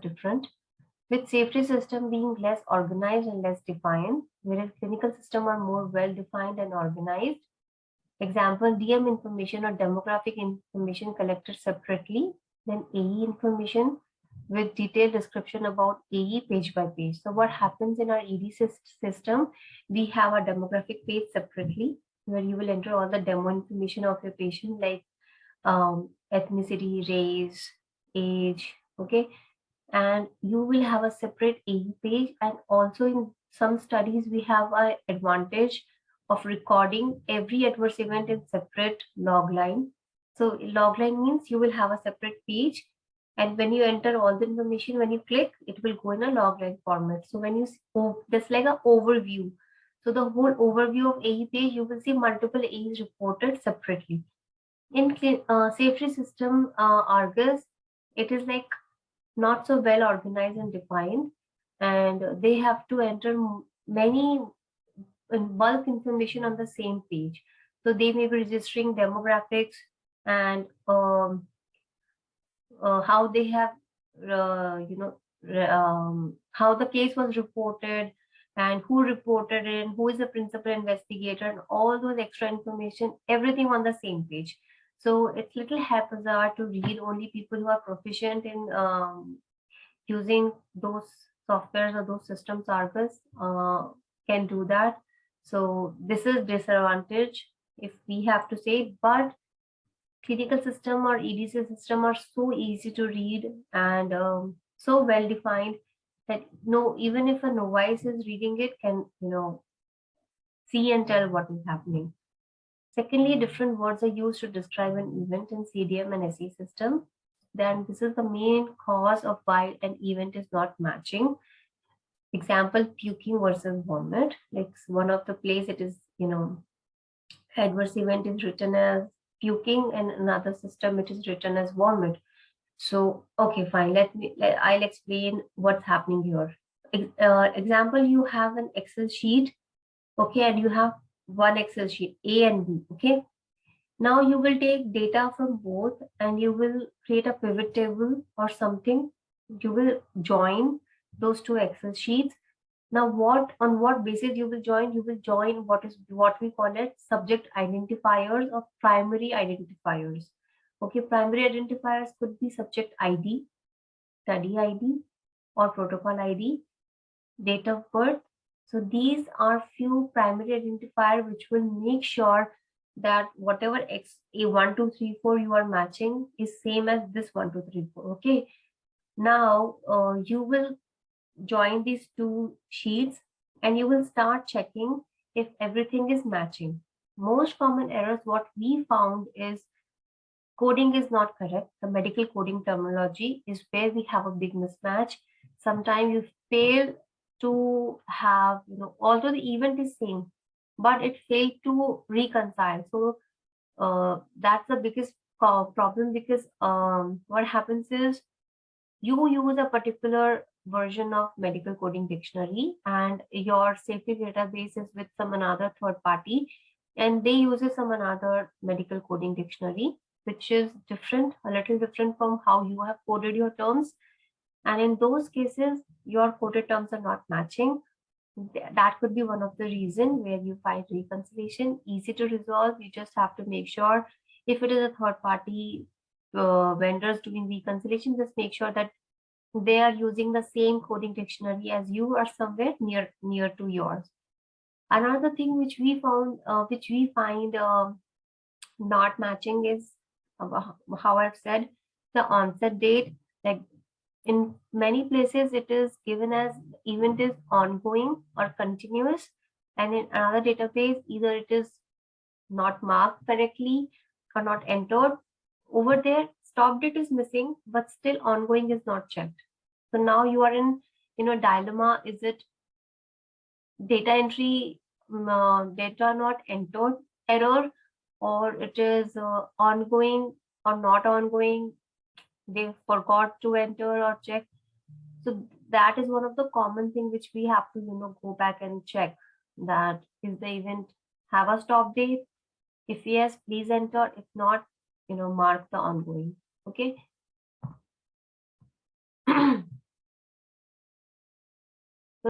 different, with safety system being less organized and less defined, whereas clinical system are more well defined and organized. Example, DM information or demographic information collected separately, then AE information with detailed description about AE page by page. So what happens in our ED system, we have a demographic page separately where you will enter all the demo information of your patient like ethnicity, race, age, okay? And you will have a separate AE page, and also in some studies we have an advantage of recording every adverse event in separate log line. So log line means you will have a separate page, and when you enter all the information, when you click, it will go in a log line format. So when you just like an overview, so the whole overview of AE page, you will see multiple AEs reported separately. In safety system Argus, it is like not so well organized and defined, and they have to enter many bulk information on the same page. So they may be registering demographics and how they have, how the case was reported and who reported it, and who is the principal investigator, and all those extra information, everything on the same page. So it's little haphazard to read. Only people who are proficient in using those softwares or those systems, Argus, can do that. So this is disadvantage if we have to say, but clinical system or EDC system are so easy to read and so well defined that even if a novice is reading it, can see and tell what is happening. Secondly, different words are used to describe an event in CDM and SE system. Then this is the main cause of why an event is not matching. Example, puking versus vomit. Like one of the place it is, adverse event is written as puking, and another system it is written as vomit. So, okay, fine. I'll explain what's happening here. Example, you have an Excel sheet, okay, and you have one Excel sheet, A and B, okay. Now you will take data from both and you will create a pivot table or something. You will join those two Excel sheets. Now on what basis you will join? You will join what we call it subject identifiers or primary identifiers. Okay, primary identifiers could be subject ID, study ID, or protocol ID, date of birth. So these are few primary identifiers which will make sure that whatever A1, 2, 3, 4 you are matching is same as this 1, 2, 3, 4. Okay. Now you will join these two sheets and you will start checking if everything is matching. Most common errors what we found is coding is not correct. The medical coding terminology is where we have a big mismatch. Sometimes you fail to have, although the event is same, but it failed to reconcile. So that's the biggest problem, because what happens is you use a particular version of medical coding dictionary and your safety database is with some another third party, and they use some another medical coding dictionary, which is different, a little different from how you have coded your terms. And in those cases, your coded terms are not matching. That could be one of the reasons where you find reconciliation easy to resolve. You just have to make sure if it is a third party vendors doing reconciliation, just make sure that they are using the same coding dictionary as you or somewhere near to yours. Another thing which we find not matching is how I've said the onset date. Like in many places it is given as event is ongoing or continuous, and in another database either it is not marked correctly or not entered. Over there stop date is missing, but still ongoing is not checked. So now you are in dilemma. Is it data entry data not entered error, or it is ongoing or not ongoing, they forgot to enter or check? So that is one of the common thing which we have to go back and check, that is the event have a stop date. If yes, please enter. If not, mark the ongoing. Okay.